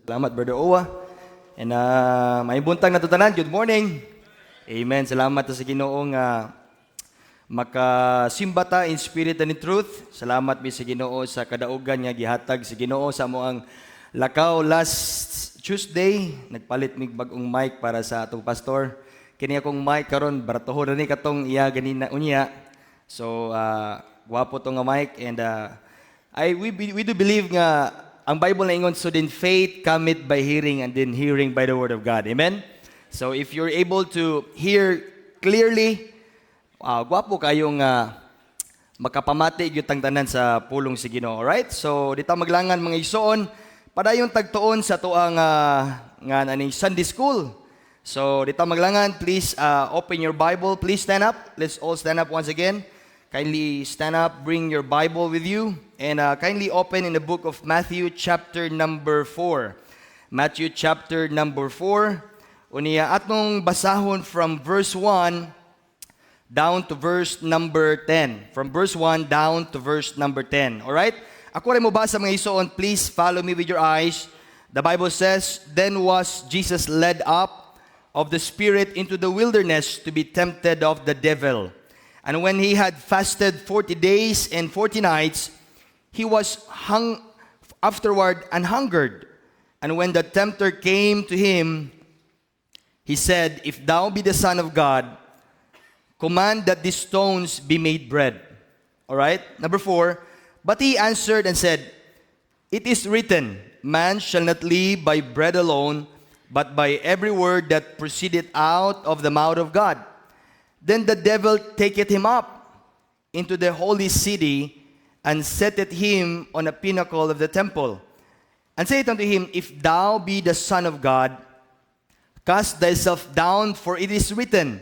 Salamat, Brother Owa. And may buntang natutanan. Good morning. Amen. Salamat sa Ginoong makasimbata in spirit and in truth. Salamat mi sa Ginoo sa kadaugan nga gihatag sa Ginoo sa amoang lakaw last Tuesday. Nagpalit mig bagong mic para sa atong pastor. Kini akong mic karon baratoho na ni katong iya ganina unya. So gwapo tong nga mic and we do believe nga ang Bible na ingon, so then faith cometh by hearing and then hearing by the word of God. Amen? So if you're able to hear clearly, gwapo kayong makapamati yung tangtanan sa pulong si Ginoo. Alright? So dito maglangan mga igsoon, padayong tagtuon sa tuang Sunday school. So dito maglangan, please open your Bible. Please stand up. Let's all stand up once again. Kindly stand up, bring your Bible with you, and kindly open in the book of Matthew chapter number 4. Matthew chapter number 4. Unya atong basahon from verse 1 down to verse number 10. From verse 1 down to verse number 10. Alright? Ako rin mo basa mga isoon, please follow me with your eyes. The Bible says, "Then was Jesus led up of the Spirit into the wilderness to be tempted of the devil. And when he had fasted 40 days and 40 nights, he was afterward and hungered. And when the tempter came to him, he said, If thou be the Son of God, command that these stones be made bread." All right? Number 4, but he answered and said, "It is written, Man shall not live by bread alone, but by every word that proceedeth out of the mouth of God. Then the devil taketh him up into the holy city, and setteth him on a pinnacle of the temple, and saith unto him, If thou be the Son of God, cast thyself down, for it is written,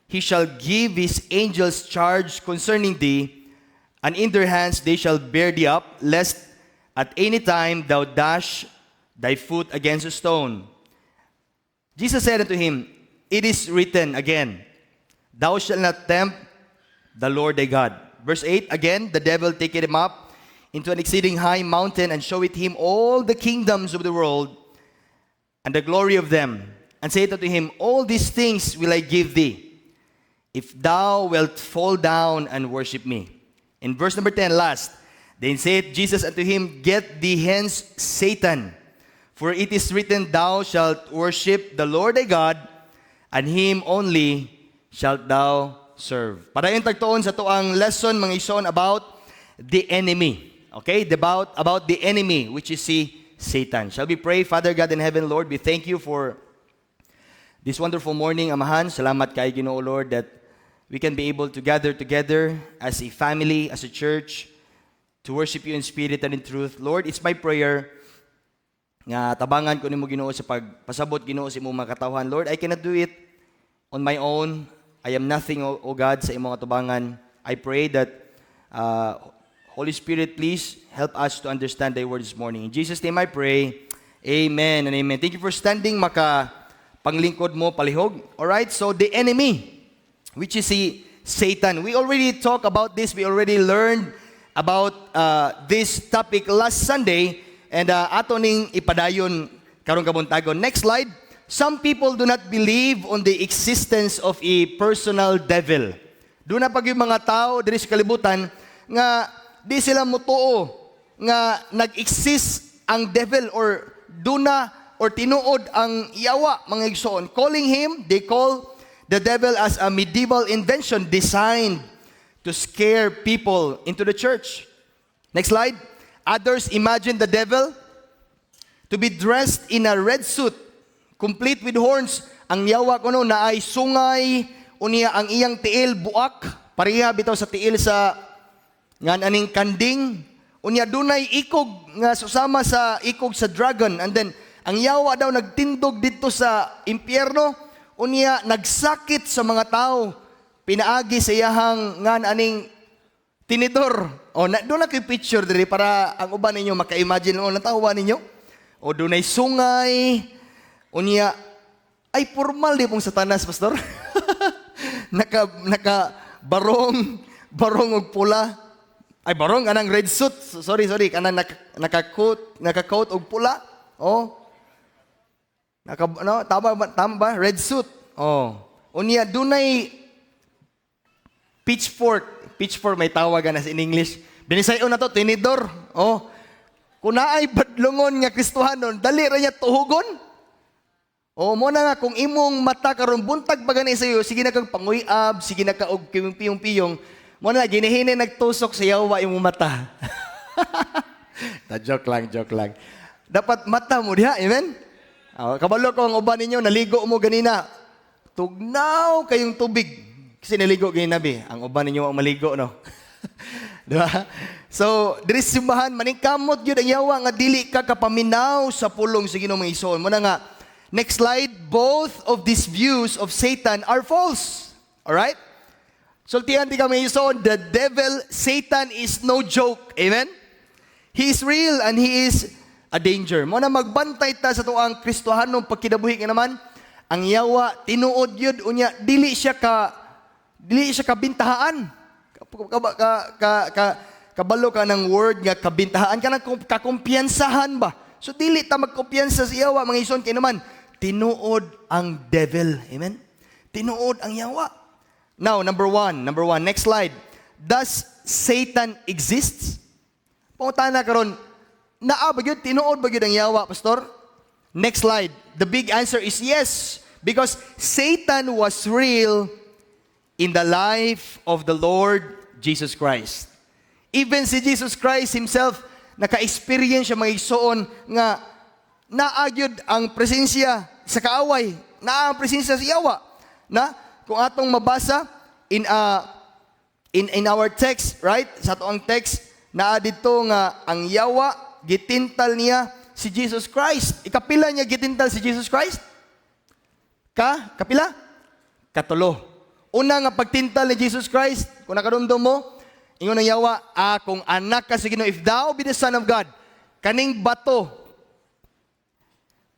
He shall give his angels charge concerning thee, and in their hands they shall bear thee up, lest at any time thou dash thy foot against a stone. Jesus said unto him, It is written again, Thou shalt not tempt the Lord thy God." Verse 8, again, the devil taketh him up into an exceeding high mountain, and showeth him all the kingdoms of the world, and the glory of them, and saith unto him, All these things will I give thee, if thou wilt fall down and worship me. In verse number 10, last, then saith Jesus unto him, Get thee hence, Satan, for it is written, Thou shalt worship the Lord thy God, and him only shalt thou serve. Para yung tagtuon sa tuang lesson, mga ison, about the enemy. Okay? About the enemy, which is si Satan. Shall we pray? Father God in heaven, Lord, we thank you for this wonderful morning, Amahan. Salamat kay Ginoo, Lord, that we can be able to gather together as a family, as a church, to worship you in spirit and in truth. Lord, it's my prayer nga tabangan ko nimo Ginoo sa pagpasabot Ginoo sa imong mga katawhan. Lord, I cannot do it on my own. I am nothing, O God, sa imong atubangan. I pray that Holy Spirit, please help us to understand thy word this morning. In Jesus' name I pray. Amen and amen. Thank you for standing, panglingkod mo palihog. Alright, so the enemy, which is si Satan. We already talked about this. We already learned about this topic last Sunday. And ato ning ipadayon karong kabuntagon. Next slide. Some people do not believe on the existence of a personal devil. Doon na pag yung mga tao diri sa kalibutan nga di sila mutuo nga nag-exist ang devil or duna or tinuod ang yawa, mga igsoon. They call the devil as a medieval invention designed to scare people into the church. Next slide. Others imagine the devil to be dressed in a red suit, complete with horns. Ang yawa ko na ay sungay, unya ang iyang tiil buak, pareha bitaw sa tiil sa ngan aning kanding. Unya dunay ikog nga susama sa ikog sa dragon. And then ang yawa daw nagtindog dito sa impyerno, unya nagsakit sa mga tao. Pinaagi sa iyahang ngan aning tinidor. O doon na kayo picture diri para ang uban ninyo maka-imagine o natawa ninyo. O dunay sungay, unya, ay formal di pong satanas, pastor. naka barong og pula. Ay barong anang red suit. Sorry, kanang naka-coat og pula. Oh, Tama ba? Red suit. Oh. Unya dunay pitchfork. Pitchfork may tawagan na in English. Binisayon na to tinidor. Oh. Kung naay badlongon nga Kristohanon, dali ra niya tuhugon. O mo na nga kung imong mata karon buntag pa gani sa iyo, sige na kag panguyab, sige na ka og piyong-piyong. Mo na ginihini nagtusok sa yawa imong mata. Joke lang. Dapat mata mo diha, amen? Kabalo ko ang uban ninyo, naligo mo ganina. Tugnaw kayong tubig. Kasi naligo ginabi. Ang uban ninyo ang maligo, no? Diba? So, diri simbahan, maningkamot yun ang yawa nga dili ka kapaminaw sa pulong sa Ginoong Ison. Muna nga, next slide, both of these views of Satan are false. Alright? Sultihan di kami Ison, the devil, Satan is no joke. Amen? He is real and he is a danger. Muna magbantay ta sa tuang Kristohanong pagkinabuhi nga naman, ang yawa, tinuod yun, unya, dili siya kabintahaan. Kabalo ka ng word nga kabintahaan ka ng kakumpiyansahan ba? So dili ta magkumpiyansa sa yawa mga ison kay naman tinuod ang devil. Amen? Tinuod ang yawa. Now, number one, next slide. Does Satan exist? Pangutana karon, naa ba gyud tinuod ba gyud ang yawa, pastor? Next slide. The big answer is yes, because Satan was real in the life of the Lord Jesus Christ. Even si Jesus Christ himself, naka-experience siya mga igsoon nga naagyod ang presensya sa kaaway, naa ang presensya sa yawa. Na kung atong mabasa in our text, right? Sa atong text, naa dito nga ang yawa gitintal niya si Jesus Christ. Ikapila niya gitintal si Jesus Christ? Kapila? Katulo. Una nga pagtintal ni Jesus Christ, kung nakadumdum mo, ingon ang yawa, kung anak ka sa Ginoo, if thou be the Son of God, kaning bato,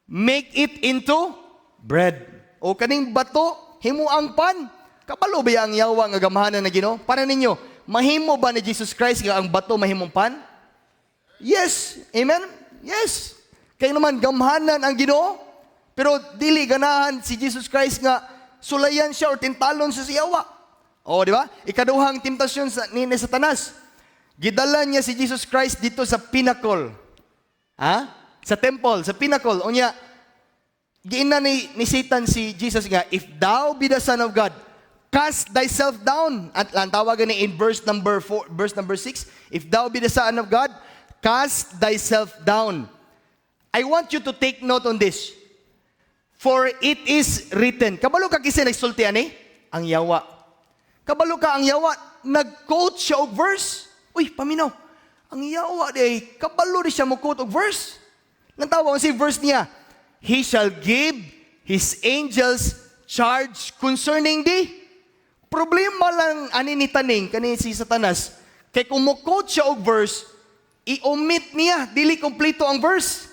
make it into bread. O kaning bato, himo ang pan. Kabalo ba ang yawa nga gamahanan na Ginoo? Para ninyo, mahimo ba ni Jesus Christ nga ang bato mahimong pan? Yes. Amen? Yes. Kaya naman, gamahanan ang Ginoo, pero dili ganahan si Jesus Christ nga sulayan siya o tintalon sa siyawa. O, di ba? Ikaduhang temptasyon ni Satanas. Gidala niya si Jesus Christ dito sa pinnacle. Sa temple, sa pinnacle. O niya, giina ni Satan si Jesus nga, if thou be the Son of God, cast thyself down. At ang tawagan ni in verse number 6, if thou be the Son of God, cast thyself down. I want you to take note on this. For it is written. Kabalo ka kasi nagsultian ang yawa. Kabalo ka ang yawa, nag-quote siya og verse. Uy, paminaw. Ang yawa day, kabalo di siya mo quote og verse. Nantawag si verse niya, he shall give his angels charge concerning thee. Problema lang ani ni taning kani si Satanas. Kay kung mo quote siya og verse, i-omit niya, dili kompleto ang verse.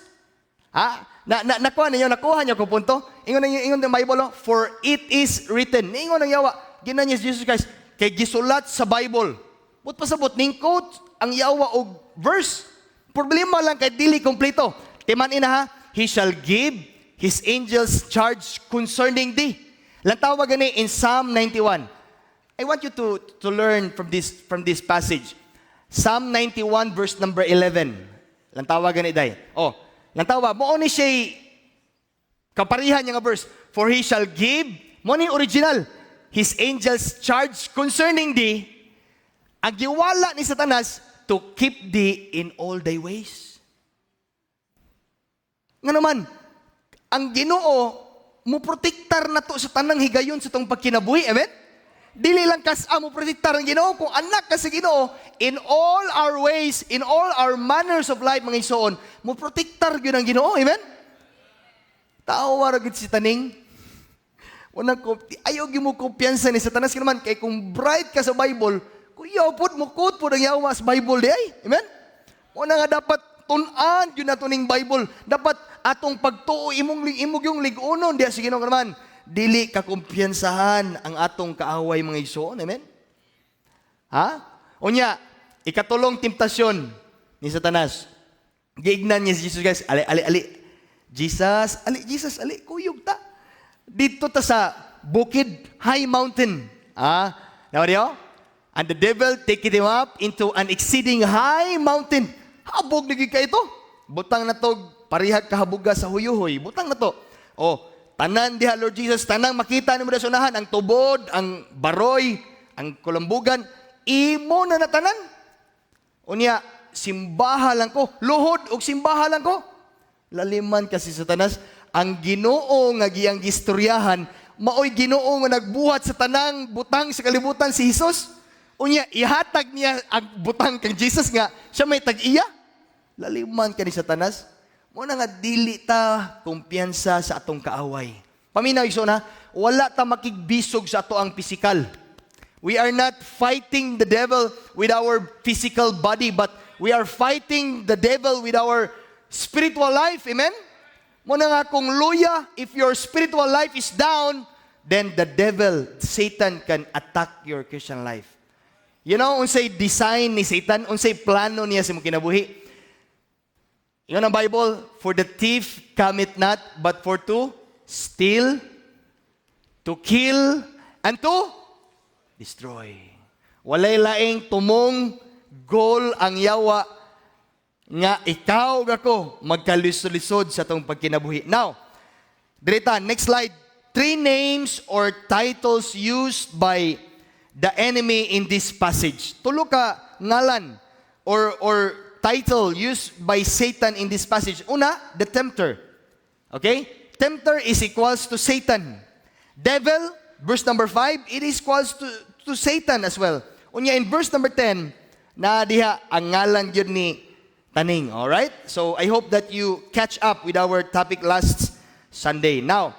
Nakuha niyo kung punto. Ingon ng Bible, for it is written. Ingon ng yawa, ginanya si Jesus Christ, kay gisulat sa Bible. But pasabot, ning quote ang yawa og verse. Problema lang kay dili kompleto. Timan ina he shall give his angels charge concerning thee. Lang tawag gani in Psalm 91. I want you to learn from this passage. Psalm 91 verse number 11. Lang tawag gani day. Lantawa, mo ni siya kaparihan niya nga verse. For he shall give, mo ni original, his angels charge concerning thee, ang giwala ni Satanas, to keep thee in all thy ways. Nga naman, ang Ginoo, mo protektar na to sa tanang higayon sa tong pagkinabuhi. Amen? Dili lang mo protektar ang Ginoo. Kung anak ka sa Ginoo, in all our ways, in all our manners of life, mga isoon, mo protektar yun ang Ginoo. Amen? Tawa ragid si taning. Ayaw mo kumpiyansa ni Satanas ka naman. Kaya kung bright ka sa Bible, kuyaw po, mukot po ng yawa sa Bible di ay. Amen? Una nga dapat tunan yun na tuning Bible. Dapat atong pagtuo, imog yung ligunon. Diya, sige ka naman. Dili kakumpiyansahan ang atong kaaway mga igsoon. Amen? Unya, ikatulong temptasyon ni Satanas. Giignan niya si Jesus Christ, ali. Jesus, ali, kuyog ta. Dito ta sa bukid, high mountain. Nawa niyo? And the devil take him up into an exceeding high mountain. Habog naging ka ito. Butang na to, parihag kahabuga sa huyuhoy. Butang na to. Tanan diha, Lord Jesus, tanang makita ni mo na sunahan, ang tubod, ang baroy, ang kulambugan, imo na natanan. Unya, simbaha lang ko, luhod og simbaha lang ko. Laliman kasi Satanas, ang Ginoo nga giyang gistoryahan, maoy Ginoo nga nagbuhat sa tanang butang sa kalibutan si Jesus. Unya, ihatag niya ang butang kang Jesus nga, siya may tag-iya. Laliman ka ni Satanas. Muna nga, dili ta kumpiyansa sa atong kaaway. Paminaw, iso na, wala ta makigbisog sa ato ang pisikal. We are not fighting the devil with our physical body, but we are fighting the devil with our spiritual life. Amen? Muna nga, kung luya, if your spiritual life is down, then the devil, Satan, can attack your Christian life. You know, unsay design ni Satan, unsay plano niya sa mong kinabuhi. Yun ang Bible, for the thief cometh not, but for to steal, to kill, and to destroy. Walay laing tumong goal ang yawa nga ikaw gako magkalisod-lisod sa tong pagkinabuhi. Now, direta, next slide. 3 names or titles used by the enemy in this passage. Tulo ka ngalan or title used by Satan in this passage. Una, the tempter. Okay? Tempter is equals to Satan. Devil, verse number 5, it is equals to Satan as well. Unya, in verse number 10, na diha ang ngalan yun ni taning. Alright? So, I hope that you catch up with our topic last Sunday. Now,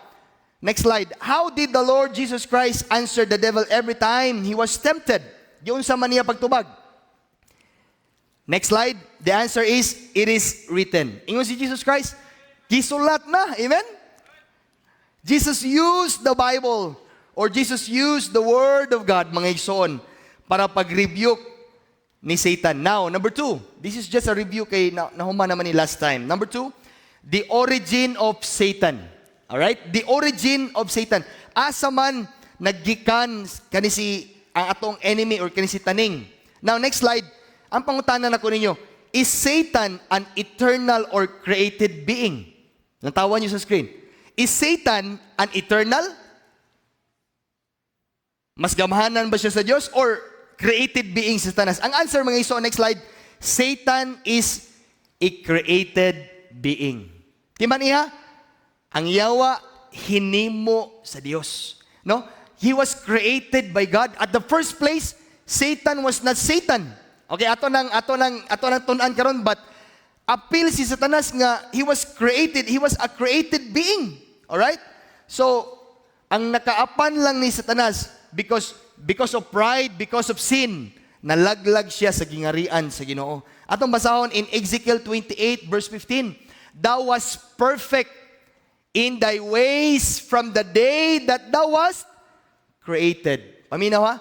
next slide. How did the Lord Jesus Christ answer the devil every time he was tempted? Yun sa man niya pagtubag. Next slide. The answer is, it is written. Ingon si Jesus Christ, gisulat na. Amen? Jesus used the Bible or Jesus used the Word of God, mga igsoon, para pag-rebuke ni Satan. Now, number 2. This is just a review kay nahuman naman ni last time. Number 2, the origin of Satan. Alright? The origin of Satan. Asa man naggikan kanisi ang atong enemy or kanisi taning. Now, next slide. Ang pangutanan na ko ninyo, is Satan an eternal or created being? Natawan niyo sa screen. Is Satan an eternal? Mas gamahanan ba siya sa Diyos or created being sa Satanas? Ang answer, mga iso, next slide, Satan is a created being. Timan niya? Ang yawa, hinimo sa Diyos. No? He was created by God. At the first place, Satan was not Satan. Okay, ato nang tunan karon, but appeal si Satanas nga he was a created being. All right? So, ang nakaapan lang ni Satanas because of pride, because of sin, nalaglag siya sa gingarian sa Ginoo. Atong basahon in Ezekiel 28 verse 15, thou was perfect in thy ways from the day that thou wast created. Paminaw ha?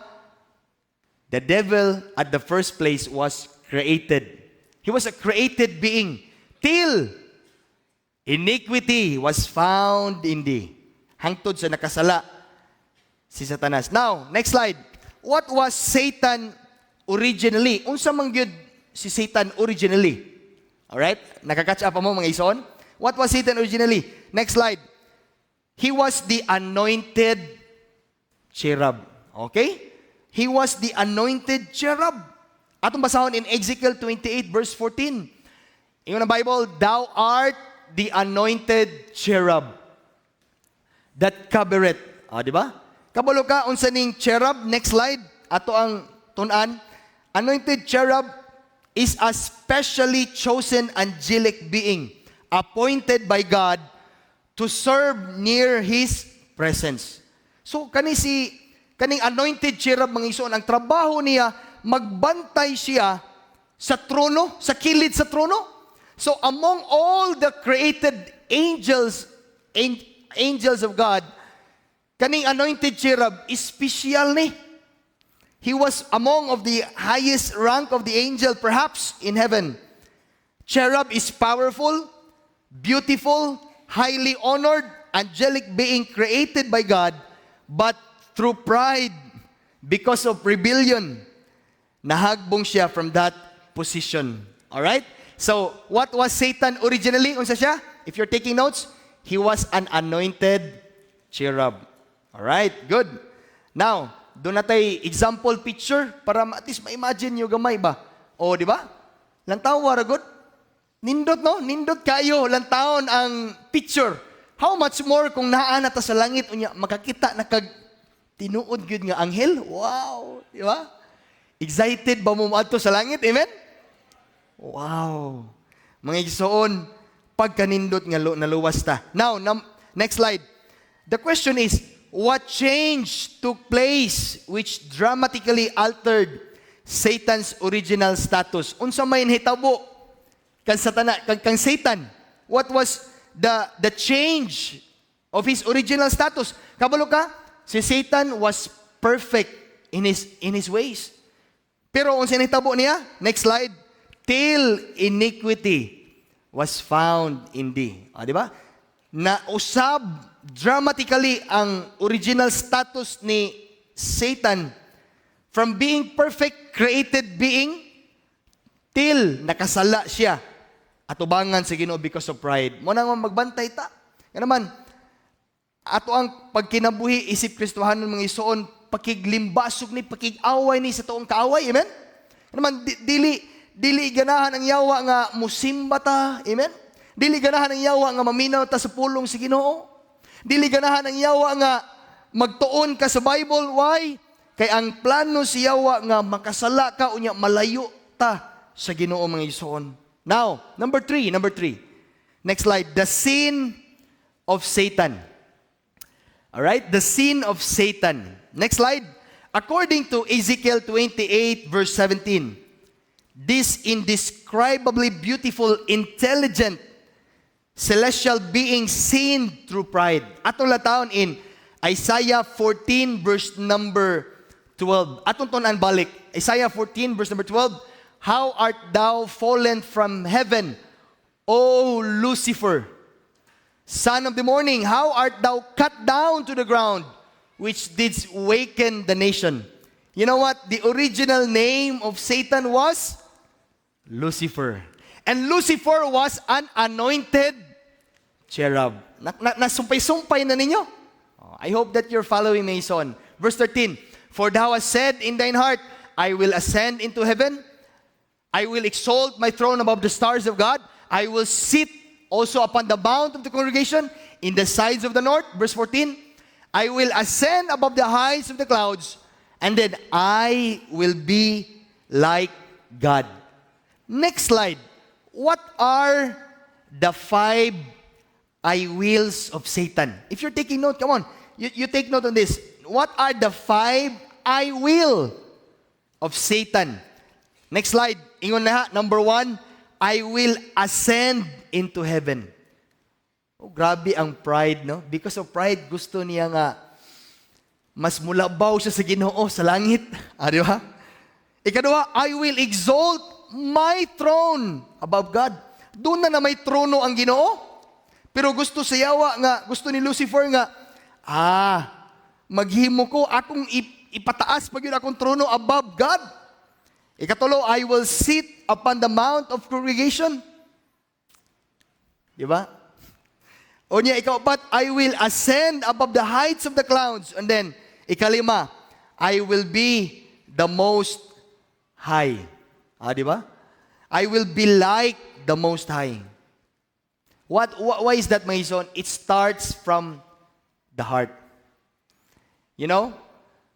The devil at the first place was created. He was a created being till iniquity was found in thee. Hangtod sa nakasala si Satanas. Now, next slide. What was Satan originally? Unsa man gyud si Satan originally? Alright? Nakakatch up mo mga ison? What was Satan originally? Next slide. He was the anointed cherub. Okay? He was the anointed cherub. Atong basahon in Ezekiel 28 verse 14. Ingon ang Bible, thou art the anointed cherub that covereth. Di ba? Kabalo ka, unsa ning cherub? Next slide. Ato ang tunan. Anointed cherub is a specially chosen angelic being appointed by God to serve near His presence. So, kaning anointed cherub, mga ison, ang trabaho niya, magbantay siya sa trono, sa kilid sa trono. So, among all the created angels of God, kaning anointed cherub, special ni. He was among of the highest rank of the angel, perhaps, in heaven. Cherub is powerful, beautiful, highly honored, angelic being created by God, but through pride, because of rebellion, nahagbong siya from that position. Alright? So, what was Satan originally? Unsa siya? If you're taking notes, he was an anointed cherub. Alright, good. Now, doon natay example picture para at least ma-imagine nyo gamay ba? O, di ba? Lantaw, waragot. Nindot, no? Nindot kayo, lantaon ang picture. How much more kung naana ta sa langit, unya, makakita na kag tinuod gyud nga anghel? Wow! Di ba? Excited ba mo maadto sa langit? Amen? Wow! Mga igsoon, pagkanindot nga naluwas ta. Now, next slide. The question is, what change took place which dramatically altered Satan's original status? Unsa may hitabo kang Satan? What was the change of his original status? Kabalo ka, si Satan was perfect in his ways. Pero unsa hitabo niya? Next slide. Till iniquity was found in thee. Di ba? Na usab dramatically ang original status ni Satan from being perfect created being till nakasala siya atubangan sa Ginoo because of pride. Mo nang magbantay ta. Nga naman, ato ang pagkinabuhi isip Kristohanon mga isuon, pakiglimbasog ni, pakigaway ni sa tuong kaaway. Amen? Nga naman, dili ganahan ang yawa nga musimba ta. Amen? Dili ganahan ang yawa nga maminaw ta sa pulong sa Ginoo. Dili ganahan ang yawa nga magtuon ka sa Bible. Why? Kay ang plano si yawa nga makasala ka unya malayo ta sa Ginoo mga isuon. Now, number three. Next slide. The sin of Satan. Alright? The sin of Satan. Next slide. According to Ezekiel 28 verse 17, this indescribably beautiful, intelligent, celestial being sinned through pride. Atong latawon in Isaiah 14 verse number 12. Atong tunan balik. Isaiah 14 verse number 12. How art thou fallen from heaven, O Lucifer, son of the morning? How art thou cut down to the ground, which didst waken the nation? You know what? The original name of Satan was Lucifer. And Lucifer was an anointed cherub. Nasumpay-sumpay na ninyo. I hope that you're following me, son. Verse 13, for thou hast said in thine heart, I will ascend into heaven. I will exalt my throne above the stars of God. I will sit also upon the mount of the congregation in the sides of the north. Verse 14, I will ascend above the heights of the clouds, and then I will be like God. Next slide. What are the 5 I wills of Satan? If you're taking note, come on. You take note on this. What are the 5 I will of Satan? Next slide. Ingon na ha. Number 1, I will ascend into heaven. Oh, grabe ang pride, no? Because of pride, gusto niya nga mas mulabaw siya sa Ginoo sa langit. Di ba? Ikaduha, I will exalt my throne above God. Doon na may trono ang Ginoo. Pero gusto sa yawa nga, gusto ni Lucifer nga, maghimo ko, akong ipataas pag yun akong trono above God. Ikatulo, I will sit upon the mount of congregation. Diba? O niya, ikaapat, I will ascend above the heights of the clouds. And then, ikalima, I will be the most high. Diba? I will be like the most high. Why is that, my son? It starts from the heart. You know?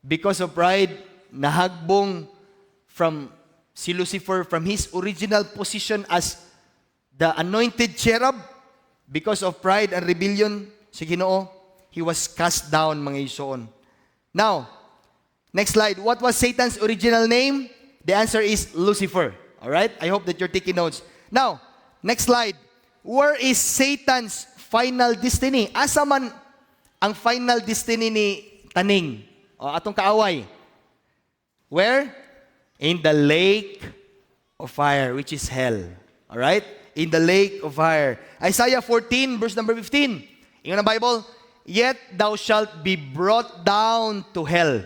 Because of pride, nahagbong from si Lucifer from his original position as the anointed cherub. Because of pride and rebellion sa Ginoo, he was cast down, mga isoon. Now, next slide. What was Satan's original name? The answer is Lucifer. Alright? I hope that you're taking notes. Now, next slide. Where is Satan's final destiny? Asa man ang final destiny ni Taning? O atong kaaway. Where? In the lake of fire, which is hell. Alright? in the lake of fire. Isaiah 14, verse number 15. Ingon ang Bible, yet thou shalt be brought down to hell,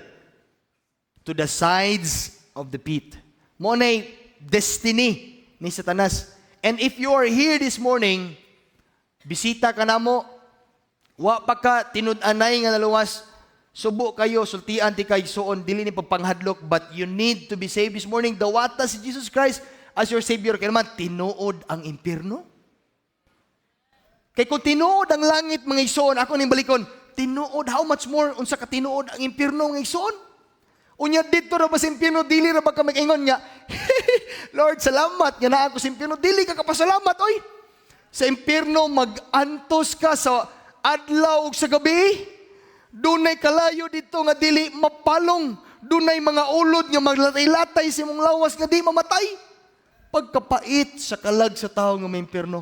to the sides of the pit. Mo na destiny ni Satanas. And if you are here this morning, bisita ka na mo, wa pa ka tinud-anay nga naluwas, subo kayo, sultian ti kay suon, dili ni pagpanghadlok, but you need to be saved this morning. Dawata si Jesus Christ as your Savior. Kaya naman, tinuod ang impyerno. Kaya kung tinuod ang langit, mga ison, ako ning balikon, tinuod, how much more, unsa ka tinuod ang impyerno, mga ison? Unya dito ra ba sa impyerno, dili ra ba ka mag-ingon niya, Lord, salamat, nga na ako sa impyerno, dili ka kapasalamat, oy. Sa impyerno, mag-antos ka sa adlaw ug sa gabi. Dunay kalayo dito nga dili mapalong. Dunay mga ulod nga maglatay-latay sa imong lawas nga di mamatay. Pagkapait sa kalag sa tao nga may impyerno.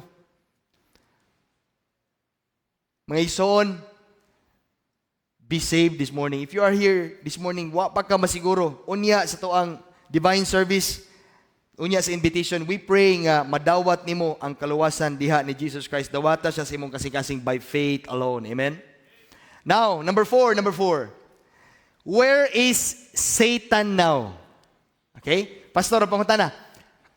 Mga ison, be saved this morning. If you are here this morning, wa pa ka masiguro. Unya sa tuang divine service, unya sa invitation, we pray nga madawat nimo ang kaluwasan diha ni Jesus Christ. Dawata siya sa imong kasing-kasing by faith alone. Amen? Now, number four. Where is Satan now? Okay? Pastor, pangunta na.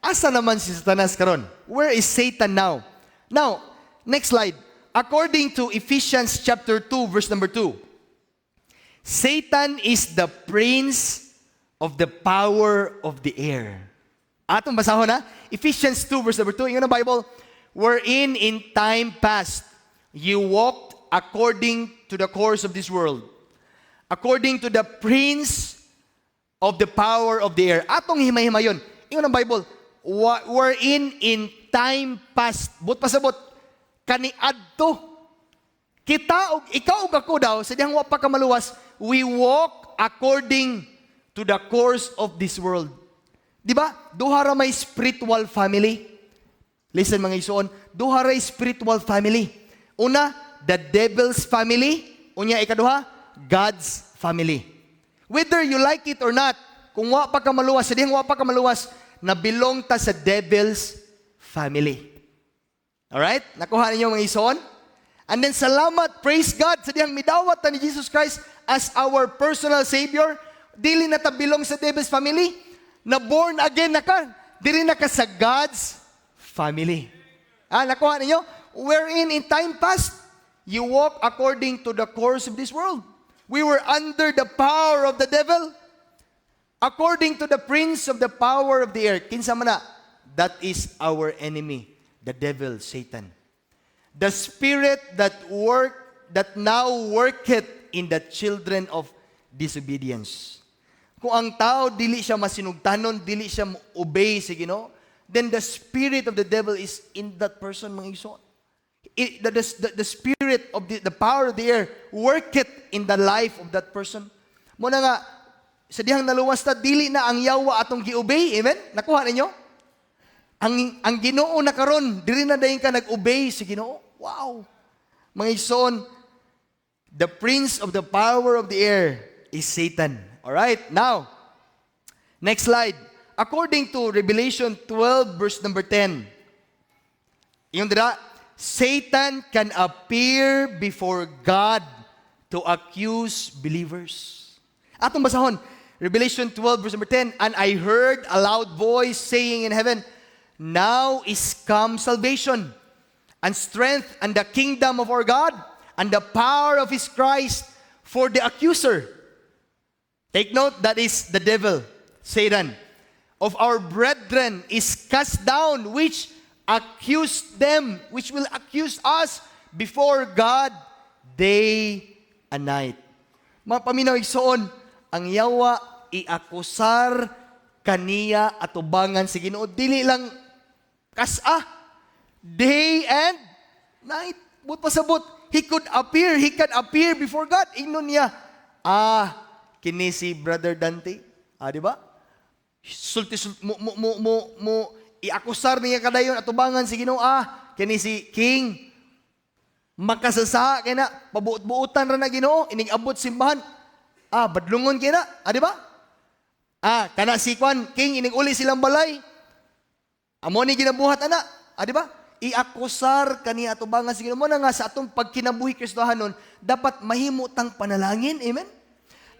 Asa naman si Satanas karon? Where is Satan now? Now, next slide. According to Ephesians chapter 2, verse number 2, Satan is the prince of the power of the air. Atong basahon na, Ephesians 2 verse number 2, yung Bible, wherein in time past you walked according to the course of this world, according to the prince of the power of the air. Atong himay-himayon, yung Bible, wherein in time past, but pasabot, kaniadto, kita og ikaw og ako daw, sa dihang wa pa ka maluwas, we walk according to the course of this world. Di ba? Duha ra may spiritual family. Listen mga isuon, duha ra spiritual family. Una, the devil's family. Unya ikaduha, God's family. Whether you like it or not, kung wa pa ka maluwas, sa dihang wa pa ka maluwas, na belong ta sa devil's family. Alright? Nakuha ninyo mga isuon? And then salamat, praise God, sa dihang midawat ta ni Jesus Christ as our personal Savior. Dili na ta belong sa devil's family, na born again na ka. Dili na ka sa God's family. Nakuha ninyo? Wherein in time past, you walk according to the course of this world. We were under the power of the devil, according to the prince of the power of the air. Kinsa man na? That is our enemy, the devil, Satan. The spirit that now worketh in the children of disobedience. Kung ang tao dili siya masinugtanon, dili siya obey sa Ginoo, then the spirit of the devil is in that person, mga igsoon. The spirit of the power of the air worketh in the life of that person. Muna nga, sa dihang naluwas ta, dili na ang yawa atong gi-obey. Amen? Nakuha ninyo? Ang Ginoo na karon, dili na dayon ka nag-obey sa Ginoo. Wow! Mga igsoon, the prince of the power of the air is Satan. Alright, now, next slide. According to Revelation 12, verse number 10, yung dira, Satan can appear before God to accuse believers. Atong basahon, Revelation 12, verse number 10, and I heard a loud voice saying in heaven, now is come salvation, and strength, and the kingdom of our God, and the power of His Christ, for the accuser. Take note, that is the devil, Satan, of our brethren is cast down, which accuse them, which will accuse us before God day and night. Mga paminaw igsoon, ang yawa iakusar kaniya atubangan sa Ginoo, dili lang kasa, day and night. But pasabot, he can appear before God. Ingnon niya, kini si Brother Dante, di ba? Iakusar niya kadayon atubangan si Ginoo, kini si King, makasasa kay na, pabuot-buotan ra na Ginoo, ining abot simbahan, badlungon kay na, di ba? Kana si Kwan, King, ining uli silang balay, amo ni ginabuhat ana, di ba? iakusar kani atubangan sa Ginoo. Mo na nga sa atong pagkinabuhi Kristohanon, dapat mahimutang panalangin. Amen?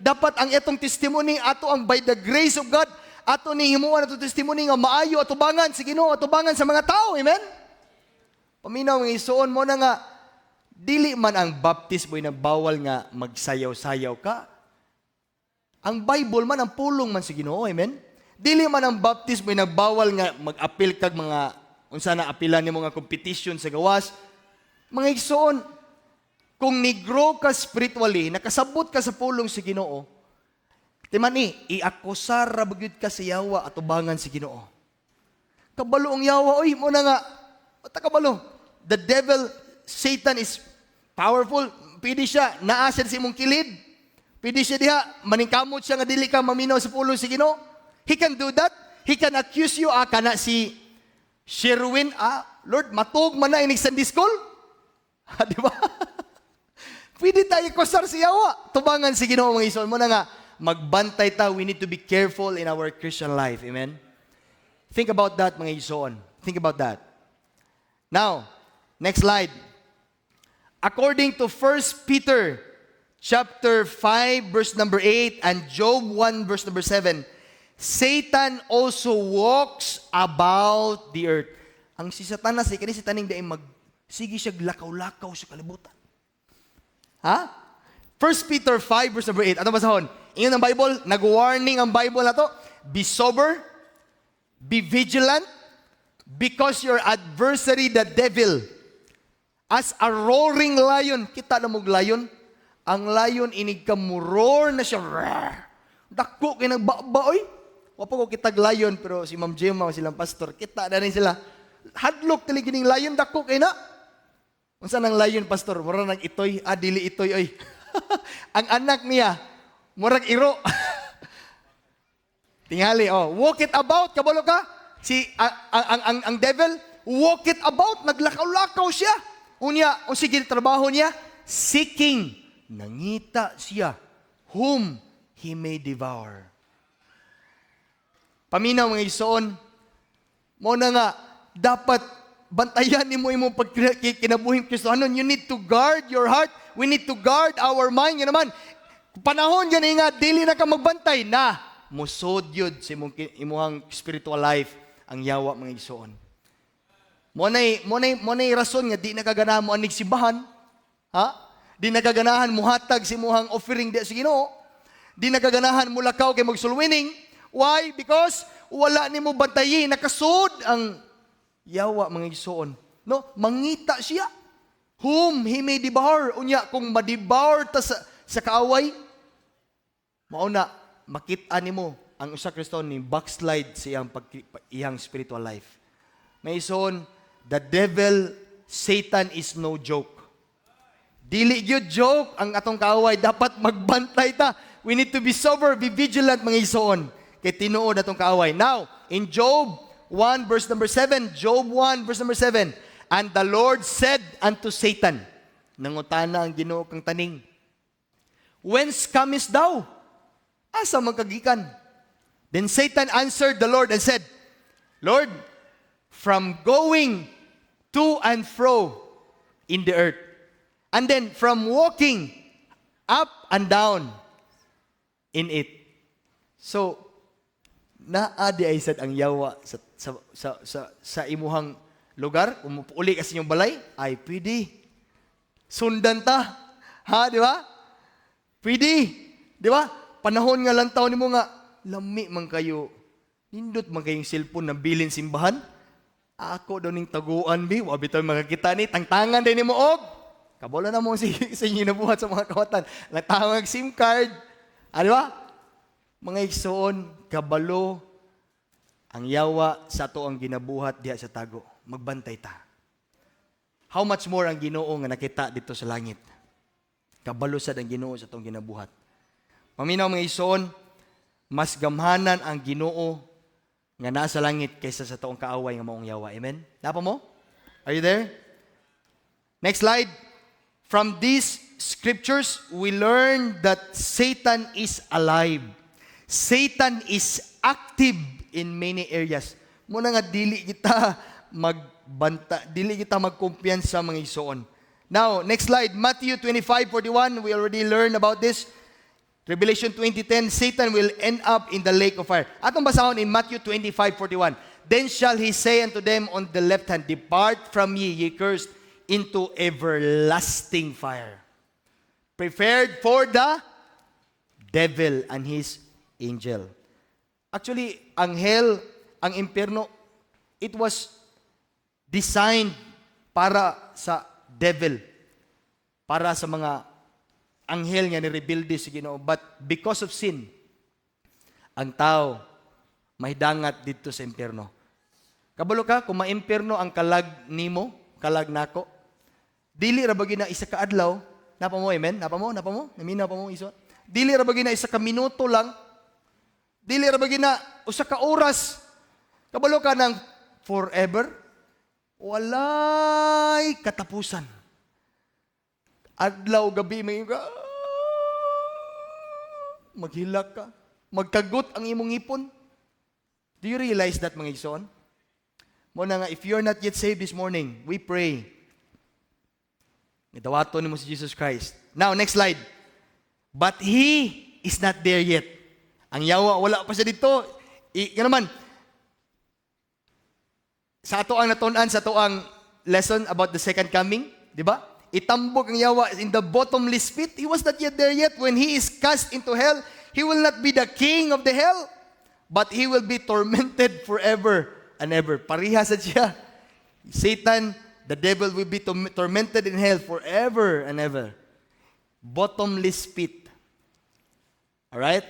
Dapat ang itong testimony ato ang by the grace of God, ato ni himuan ato testimony nga maayo atubangan sa Ginoo, atubangan sa mga tao. Amen? Paminaw ng isuon mo na nga, dili man ang baptismo ay nagbawal nga magsayaw-sayaw ka. Ang Bible man, ang pulong man sa Ginoo. Amen? Dili man ang baptismo ay nagbawal nga mag-apil kag mga unsa na apilan ni mga competition sa gawas. Mga igsoon, kung ni-grow ka spiritually, nakasabot ka sa pulong sa Ginoo, timani, iakusar ra bagyud ka sa yawa at ubangan sa Ginoo. Kabalo ang yawa, oy, mo na nga, mata kabalo. The devil, Satan is powerful. Pwede siya, naasad sa imong kilid. Pwede siya diha, maningkamot siya nga dili ka maminaw sa pulong sa Ginoo. He can do that. He can accuse you, kana si Sherwin, Lord, matug man na inig Sunday school. Di ba? Pwede tayo kusar sa yawa. Tubangan si Ginoo mga ison mo na nga, magbantay ta. We need to be careful in our Christian life. Amen? Think about that mga ison. Think about that. Now, next slide. According to 1 Peter chapter 5 verse number 8 and Job 1 verse number 7, Satan also walks about the earth. Ang si Satanas, kani si taning daing sige siya lakaw-lakaw sa kalibutan. Ha? 1 Peter 5 verse number 8. Ano basahon? Ingon ang Bible, nag-warning ang Bible na to. Be sober, be vigilant, because your adversary, the devil, as a roaring lion, kita na mong lion, ang lion inig ka mo roar na siya. Dako kay nagbabaoy. Wapa ko kitag lion, pero si Ma'am Gemma, silang pastor, kita na rin sila. Hadlok tali gining lion, dako kay na. Unsa nang lion, pastor? Mura nang itoy, dili itoy, oy. Ang anak niya, murag iro. Tingali, walk it about, kabalo ka? Ang devil, walk it about, naglakaw-lakaw siya. Unya, sige trabaho niya, seeking, nangita siya, whom he may devour. Paminaw mga isoon, mo na nga, dapat bantayan ni mo imong pagkinabuhing Kristohanon. You need to guard your heart. We need to guard our mind. Yan naman, panahon yan nga, dili na ka magbantay na musod yun sa imuhang spiritual life ang yawa mga isoon. Mo na'y rason nga, di nakaganahan mo ang nigsibahan. Ha? Di nakaganahan mo hatag si imuhang offering di sa Ginoo. Di nakaganahan mo lakaw kay magsulwining. Why? Because wala ni mo bantayin, nakasud ang yawa mga igsoon. No, mangita siya. Whom he may devour. Unya, kung ma-devour ta sa kaaway, mauna, makita ni mo ang usa Kristohanon ni backslide sa iyang spiritual life. May ison, the devil, Satan is no joke. Dili gyud joke ang atong kaaway. Dapat magbantay ta. We need to be sober, be vigilant mga igsoon. Kay tinuod atong kaaway. Now, in Job 1 verse number 7, Job 1 verse number 7, and the Lord said unto Satan, nangutana ang Ginoo kang taning, whence comest thou? Asa man kagikan? Then Satan answered the Lord and said, Lord, from going to and fro in the earth, and then from walking up and down in it. So, naadi ay sad ang yawa sa imuhang lugar, uli kasi yung balay, ay pwede. Sundan ta. Ha, di ba? Pwede. Di ba? Panahon nga lang taon mo nga, lami man kayo. Nindot man kayong cellphone na bilin simbahan. Ako daw ning taguan, bi. Wabi tayo makakita ni. Tangtangan din ni mo, Kabola na mo sa inyo nabuhat sa mga kawatan. Natawag SIM card. Di ba? Mga igsoon, kabalo, ang yawa sa to ang ginabuhat diha sa tago. Magbantay ta. How much more ang Ginoo nga nakita dito sa langit? Kabalo sad ang Ginoo sa tong ginabuhat. Paminaw mga igsoon, mas gamhanan ang Ginoo nga nasa langit kaysa sa toong kaaway nga maong yawa. Amen? Napa mo? Are you there? Next slide. From these scriptures, we learn that Satan is alive. Satan is active in many areas. Muna nga dili kita magbanta, dili kita magkumpiyansa mga igsoon. Now, next slide, Matthew 25:41. We already learned about this. Revelation 20:10, Satan will end up in the lake of fire. Atong basahon in Matthew 25:41. Then shall he say unto them on the left hand, Depart from me, ye cursed, into everlasting fire, prepared for the devil and his angel. Actually, ang hell, ang impyerno, it was designed para sa devil, para sa mga anghel nga ni-rebelde sa Ginoo. But because of sin, ang tao mahidangat dito sa impyerno. Kabalo ka, kung ma-impyerno ang kalag nimo, kalag nako, dili ra ba gina isa ka adlaw, napa mo, amen? Napa mo? Naminaw pa mo iso? Dili ra ba gina isa ka minuto lang, dili ra ba gina usa ka oras, kabalo ka ng forever, walay katapusan. Adlaw, gabi, may maghilak ka, magkagot ang imong ipon. Do you realize that, mga igsoon? Muna nga, if you're not yet saved this morning, we pray. Itawato ni mo si Jesus Christ. Now, next slide. But He is not there yet. Ang yawa, wala pa siya dito. Yan naman, sa ato ang natunan, sa ato ang lesson about the second coming, di ba? Itambok ang yawa in the bottomless pit. He was not yet there yet. When He is cast into hell, He will not be the king of the hell, but He will be tormented forever and ever. Parihas siya. Satan, the devil will be tormented in hell forever and ever. Bottomless pit. Alright?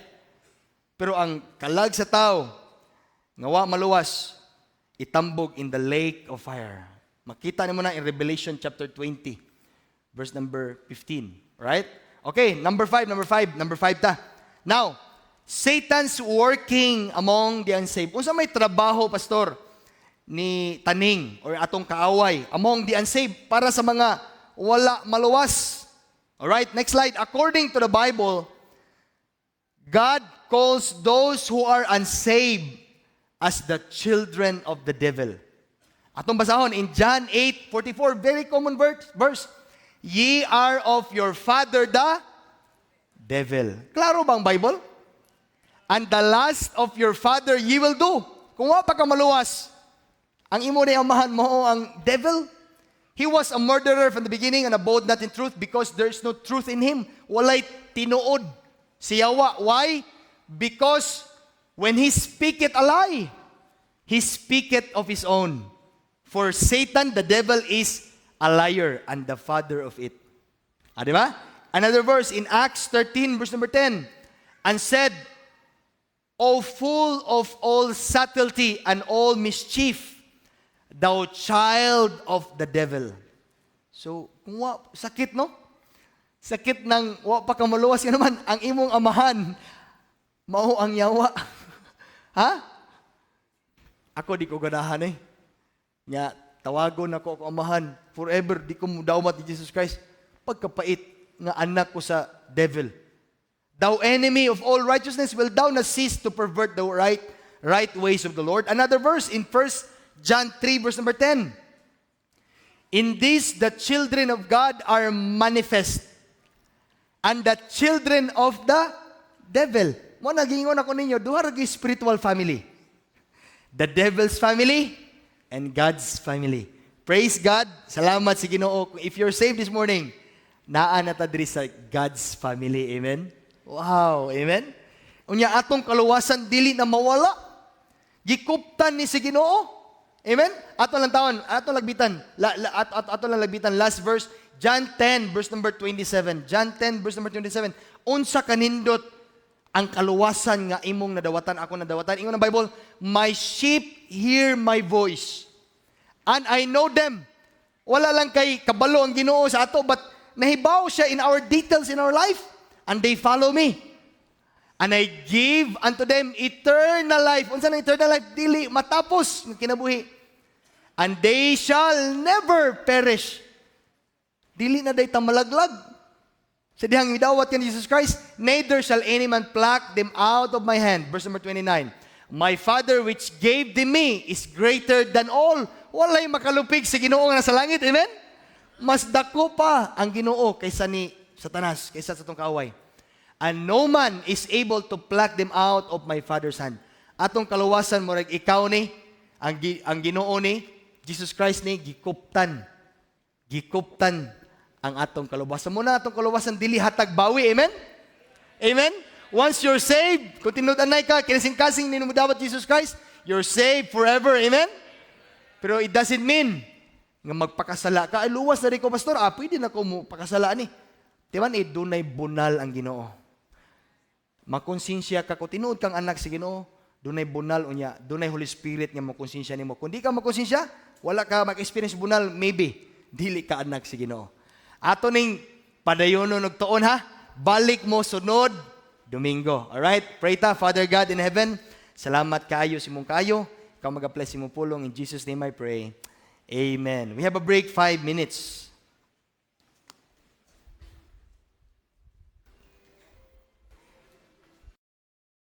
Pero ang kalag sa tao, ngawa maluwas, itambog in the lake of fire. Makita niyo na in Revelation chapter 20, verse number 15. Right? Okay, number 5 ta. Now, Satan's working among the unsaved. Unsa may trabaho, pastor, ni taning or atong kaaway among the unsaved para sa mga wala maluwas. Alright, next slide. According to the Bible, God calls those who are unsaved as the children of the devil. Atong basahon in John 8:44, very common verse. Ye are of your father the devil. Klaro ba ang Bible? And the lust of your father ye will do. Kung wa pa ka maluwas, ang imo ni amahan mo ang devil. He was a murderer from the beginning and abode not in truth because there is no truth in him. Walay tinuod si Yawa. Why? Because when he speaketh a lie, he speaketh of his own. For Satan, the devil, is a liar and the father of it. Ah, di ba? Another verse in Acts 13, verse number 10. And said, O full of all subtlety and all mischief, thou child of the devil. So, kung sakit, no? Sakit ng pa ka maluwas yan naman, ang imong amahan, mao ang yawa. Ha? Ako di ko ganahan eh. Nya, tawagon ako ang amahan. Forever, di ko mudawmat ni Jesus Christ. Pagkapait nga anak ko sa devil. Thou enemy of all righteousness, will thou not cease to pervert the right ways of the Lord? Another verse in 1 John 3, verse number 10. In this, the children of God are manifest, and the children of the devil. Mo nagingon ako ninyo, duha ra gyud spiritual family. The devil's family and God's family. Praise God. Salamat sa Ginoo. If you're saved this morning, naa na ta diri sa God's family. Amen. Wow, amen. Unya atong kaluwasan dili na mawala. Gikuptan ni si Ginoo. Amen. Ato lang taon, ato lagbitan. Ato lang lagbitan last verse, John 10 verse number 27. John 10 verse number 27. Unsa kanindot ang kaluwasan nga imong nadawatan, ako nadawatan. Ingon ang Bible, my sheep hear my voice, and I know them. Wala lang kay kabalo ang Ginoo sa ato, but nahibaw siya in our details in our life. And they follow me. And I give unto them eternal life. Unsa na eternal life? Dili matapos ng kinabuhi. And they shall never perish. Dili na day malaglag. Sa dihang midawat kan Jesus Christ, neither shall any man pluck them out of my hand. Verse number 29. My Father which gave them me is greater than all, walay makalupig sa Ginoo nga nasa langit. Amen? Mas dako pa ang Ginoo kaysa ni Satanas, kaysa sa itong kaaway. And no man is able to pluck them out of my Father's hand. Atong kaluwasan mo rin, ikaw ni, ang Ginoo ni, Jesus Christ ni, gikuptan ang atong kaluwasan. Muna atong kaluwasan, dili hatag bawi. Amen? Amen? Once you're saved, kung tinudanay ka, kinasing-kasing ni mo dapat Jesus Christ, you're saved forever. Amen? Pero it doesn't mean nga magpakasala ka. Ay, luwas na rin ko, pastor. Pwede na ko mo pakasala ni. Diba, dunay bunal ang Ginoo. Makonsensya ka, kung tinuod kang anak sa Ginoo, dunay bunal unya, dunay Holy Spirit nga makonsensya nimo. Kung di ka makonsensya, wala ka mag-experience bunal, maybe, dili ka anak sa Ginoo. Ato ning padayonon og tuon ha, balik mo sunod Domingo. Alright? Pray ta, Father God in heaven, salamat kaayo si mong kayo. Ikaw mag-bless si mong pulong. In Jesus' name I pray. Amen. We have a break 5 minutes.